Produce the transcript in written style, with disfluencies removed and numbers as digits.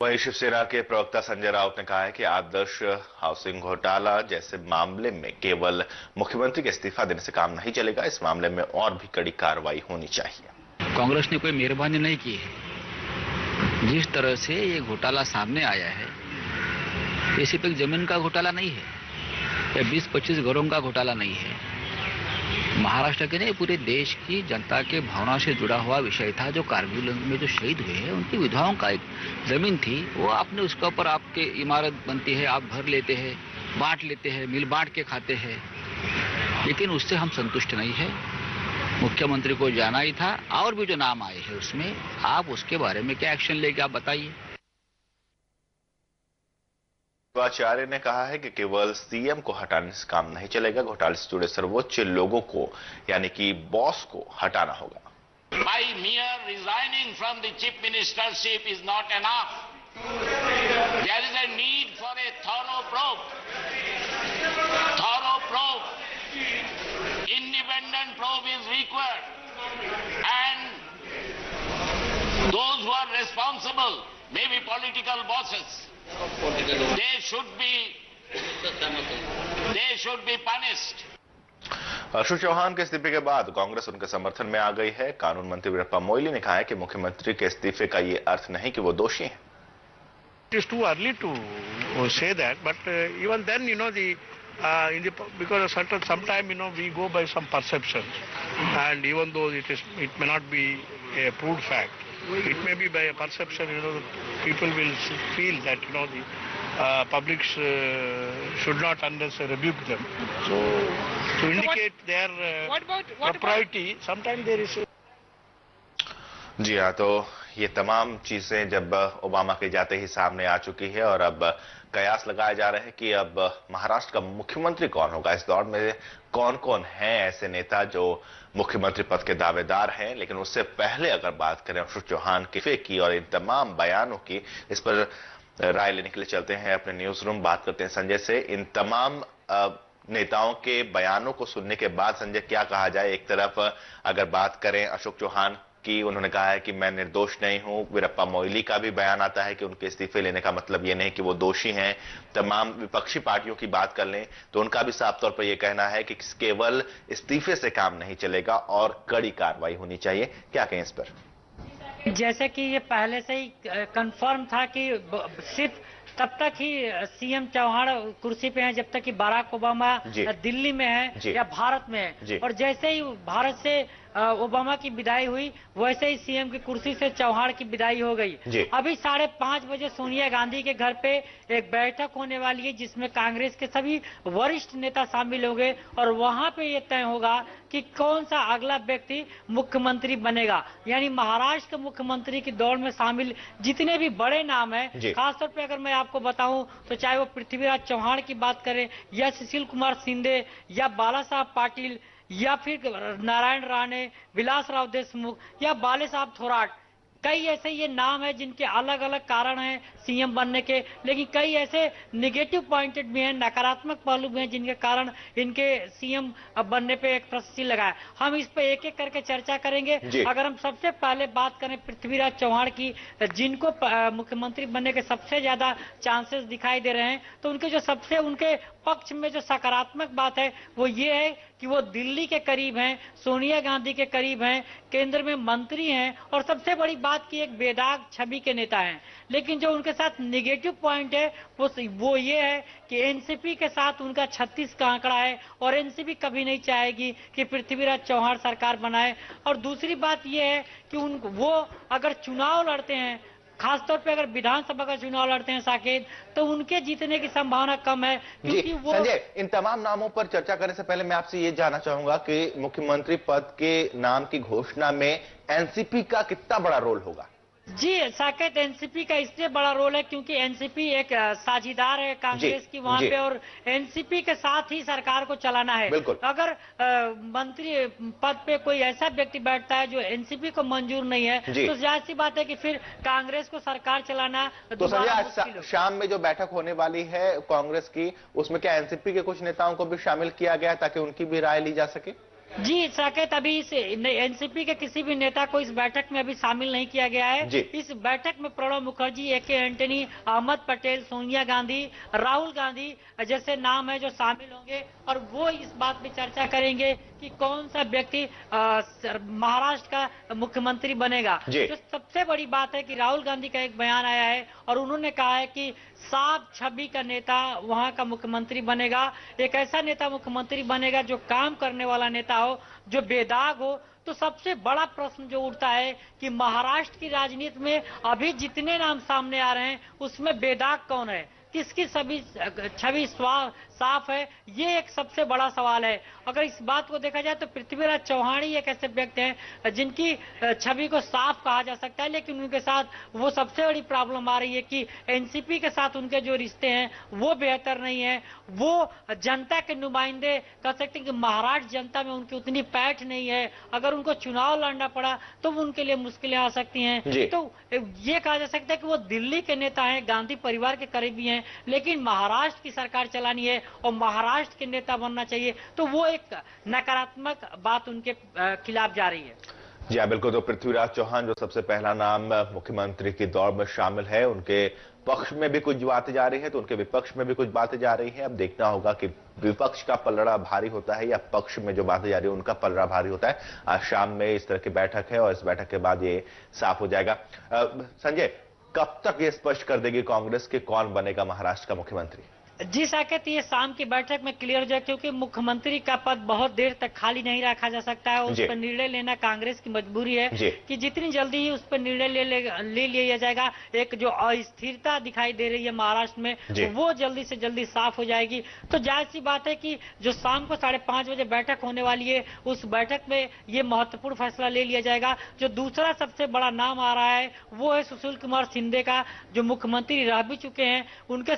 वहीं शिवसेना के प्रवक्ता संजय राउत ने कहा है कि आदर्श हाउसिंग घोटाला जैसे मामले में केवल मुख्यमंत्री के इस्तीफा देने से काम नहीं चलेगा। इस मामले में और भी कड़ी कार्रवाई होनी चाहिए। कांग्रेस ने कोई मेहरबानी नहीं की है। जिस तरह से ये घोटाला सामने आया है, ये सिर्फ एक जमीन का घोटाला नहीं है या 20-25 घरों का घोटाला नहीं है। महाराष्ट्र के नहीं, पूरे देश की जनता के भावना से जुड़ा हुआ विषय था। जो कारगिल में जो शहीद हुए हैं, उनकी विधवाओं का एक जमीन थी, वो आपने उसके ऊपर आपके इमारत बनती है, आप भर लेते हैं, बांट लेते हैं, मिल बांट के खाते हैं। लेकिन उससे हम संतुष्ट नहीं है। मुख्यमंत्री को जाना ही था। और भी जो नाम आए हैं उसमें आप उसके बारे में क्या एक्शन लेंगे, आप बताइए। आचार्य ने कहा है कि केवल सीएम को हटाने से काम नहीं चलेगा। घोटाले से जुड़े सर्वोच्च लोगों को यानी कि बॉस को हटाना होगा। By mere resigning from the chief ministership is not enough. There is a need for a thorough probe. Thorough probe. Independent probe is required. And those who are responsible, maybe political bosses, they should be punished. Ashok Chauhan के इस्तीफे के बाद कांग्रेस उनके समर्थन में आ गई है। कानून मंत्री वीरप्पा मोइली ने कहा है कि मुख्यमंत्री के इस्तीफे का ये अर्थ नहीं कि वो दोषी हैं। It is too early to say that, but even then, because sometime we go by some perceptions, and even though it may not be a proved fact, it may be by a perception. People will feel that the public should not unnecessarily rebuke them. So to indicate their propriety, sometimes there is. जी हाँ, तो ये तमाम चीजें जब Obama के जाते ही सामने आ चुकी है और अब कयास लगाए जा रहे हैं कि अब महाराष्ट्र का मुख्यमंत्री कौन होगा। इस दौर में कौन कौन हैं ऐसे नेता जो मुख्यमंत्री पद के दावेदार हैं। लेकिन उससे पहले अगर बात करें अशोक चौहान की और इन तमाम बयानों की, इस पर राय लेने के लिए चलते हैं अपने न्यूज रूम। बात करते हैं संजय से। इन तमाम नेताओं के बयानों को सुनने के बाद संजय क्या कहा जाए। एक तरफ अगर बात करें अशोक चौहान की, उन्होंने कहा है कि मैं निर्दोष नहीं हूं। वीरप्पा मोइली का भी बयान आता है कि उनके इस्तीफे लेने का मतलब ये नहीं कि वो दोषी हैं। तमाम विपक्षी पार्टियों की बात कर लें तो उनका भी साफ तौर पर यह कहना है कि केवल इस्तीफे से काम नहीं चलेगा और कड़ी कार्रवाई होनी चाहिए। क्या कहें इस पर? जैसे कि ये पहले से ही कंफर्म था कि सिर्फ तब तक ही सीएम चौहान कुर्सी पे हैं जब तक कि बराक ओबामा दिल्ली में है या भारत में है। और जैसे ही भारत से ओबामा की विदाई हुई, वैसे ही सीएम की कुर्सी से चौहान की विदाई हो गई। अभी 5:30 बजे सोनिया गांधी के घर पे एक बैठक होने वाली है जिसमें कांग्रेस के सभी वरिष्ठ नेता शामिल होंगे और वहां पे ये तय होगा कि कौन सा अगला व्यक्ति मुख्यमंत्री बनेगा। यानी महाराष्ट्र के मुख्यमंत्री की दौड़ में शामिल जितने भी बड़े नाम है, खासतौर पे अगर मैं आपको बताऊं तो चाहे वो पृथ्वीराज चौहान की बात करें या सुशील कुमार शिंदे या बाला साहब पाटिल या फिर नारायण राणे, विलासराव देशमुख या बाले साहब थोराट, कई ऐसे ये नाम है जिनके अलग अलग कारण हैं सीएम बनने के। लेकिन कई ऐसे निगेटिव पॉइंटेड भी हैं, नकारात्मक पहलू भी हैं जिनके कारण इनके सीएम बनने पे एक प्रश्न चिन्ह लगा है। हम इस पे एक एक करके चर्चा करेंगे। अगर हम सबसे पहले बात करें पृथ्वीराज चौहान की, जिनको मुख्यमंत्री बनने के सबसे ज्यादा चांसेस दिखाई दे रहे हैं, तो उनके जो सबसे उनके पक्ष में जो सकारात्मक बात है वो ये है कि वो दिल्ली के करीब हैं, सोनिया गांधी के करीब हैं, केंद्र में मंत्री हैं और सबसे बड़ी बात की एक बेदाग छवि के नेता हैं। लेकिन जो उनके साथ निगेटिव पॉइंट है वो ये है कि एनसीपी के साथ उनका 36 का आंकड़ा है और एनसीपी कभी नहीं चाहेगी कि पृथ्वीराज चौहान सरकार बनाए। और दूसरी बात ये है कि वो अगर चुनाव लड़ते हैं, खासतौर पे अगर विधानसभा का चुनाव लड़ते हैं साकेत, तो उनके जीतने की संभावना कम है क्योंकि वो। संजय, इन तमाम नामों पर चर्चा करने से पहले मैं आपसे ये जानना चाहूंगा कि मुख्यमंत्री पद के नाम की घोषणा में एनसीपी का कितना बड़ा रोल होगा? जी साकेत, एनसीपी का इसलिए बड़ा रोल है क्योंकि एनसीपी एक साझीदार है कांग्रेस की वहां पे और एनसीपी के साथ ही सरकार को चलाना है। अगर मंत्री पद पे कोई ऐसा व्यक्ति बैठता है जो एनसीपी को मंजूर नहीं है तो जाहिर सी बात है कि फिर कांग्रेस को सरकार चलाना। तो संजय, आज शाम में जो बैठक होने वाली है कांग्रेस की, उसमें क्या एनसीपी के कुछ नेताओं को भी शामिल किया गया ताकि उनकी भी राय ली जा सके? जी साकेत, अभी इस एनसीपी के किसी भी नेता को इस बैठक में अभी शामिल नहीं किया गया है। इस बैठक में प्रणब मुखर्जी, ए.के. एंटनी, अहमद पटेल, सोनिया गांधी, राहुल गांधी जैसे नाम है जो शामिल होंगे और वो इस बात पे चर्चा करेंगे कि कौन सा व्यक्ति महाराष्ट्र का मुख्यमंत्री बनेगा। जो सबसे बड़ी बात है कि राहुल गांधी का एक बयान आया है और उन्होंने कहा है कि साफ छवि का नेता वहां का मुख्यमंत्री बनेगा, एक ऐसा नेता मुख्यमंत्री बनेगा जो काम करने वाला नेता हो, जो बेदाग हो। तो सबसे बड़ा प्रश्न जो उठता है कि महाराष्ट्र की राजनीति में अभी जितने नाम सामने आ रहे हैं उसमें बेदाग कौन है, किसकी सभी छवि साफ है, ये एक सबसे बड़ा सवाल है। अगर इस बात को देखा जाए तो पृथ्वीराज चौहान ही एक ऐसे व्यक्ति हैं जिनकी छवि को साफ कहा जा सकता है, लेकिन उनके साथ वो सबसे बड़ी प्रॉब्लम आ रही है कि एनसीपी के साथ उनके जो रिश्ते हैं वो बेहतर नहीं है। वो जनता के नुमाइंदे कह सकते हैं कि महाराष्ट्र जनता में उनकी उतनी पैठ नहीं है, अगर उनको चुनाव लड़ना पड़ा तो उनके लिए मुश्किलें आ सकती हैं। तो ये कहा जा सकता है कि वो दिल्ली के नेता हैं, गांधी परिवार के करीबी हैं, लेकिन महाराष्ट्र की सरकार चलानी है और महाराष्ट्र के नेता बनना चाहिए, तो वो एक नकारात्मक बात उनके खिलाफ जा रही है। जी हाँ, बिल्कुल। तो पृथ्वीराज चौहान जो सबसे पहला नाम मुख्यमंत्री की दौड़ में शामिल है, उनके पक्ष में भी कुछ बातें जा रही है तो उनके विपक्ष में भी कुछ बातें जा रही है। अब देखना होगा कि विपक्ष का पलड़ा भारी होता है या पक्ष में जो बातें जा रही है उनका पलड़ा भारी होता है। आज शाम में इस तरह की बैठक है और इस बैठक के बाद ये साफ हो जाएगा। संजय, कब तक ये स्पष्ट कर देगी कांग्रेस के कौन बनेगा महाराष्ट्र का मुख्यमंत्री? जी साकेत, ये शाम की बैठक में क्लियर हो जाए, क्योंकि मुख्यमंत्री का पद बहुत देर तक खाली नहीं रखा जा सकता है। उस पर निर्णय लेना कांग्रेस की मजबूरी है कि जितनी जल्दी ही उस पर निर्णय ले लिया जाएगा। एक जो अस्थिरता दिखाई दे रही है महाराष्ट्र में, वो जल्दी से जल्दी साफ हो जाएगी। तो जाहिर सी बात है कि जो शाम को 5:30 बजे बैठक होने वाली है, उस बैठक में ये महत्वपूर्ण फैसला ले लिया जाएगा। जो दूसरा सबसे बड़ा नाम आ रहा है वो है सुशील कुमार शिंदे का, जो मुख्यमंत्री रह भी चुके हैं। उनके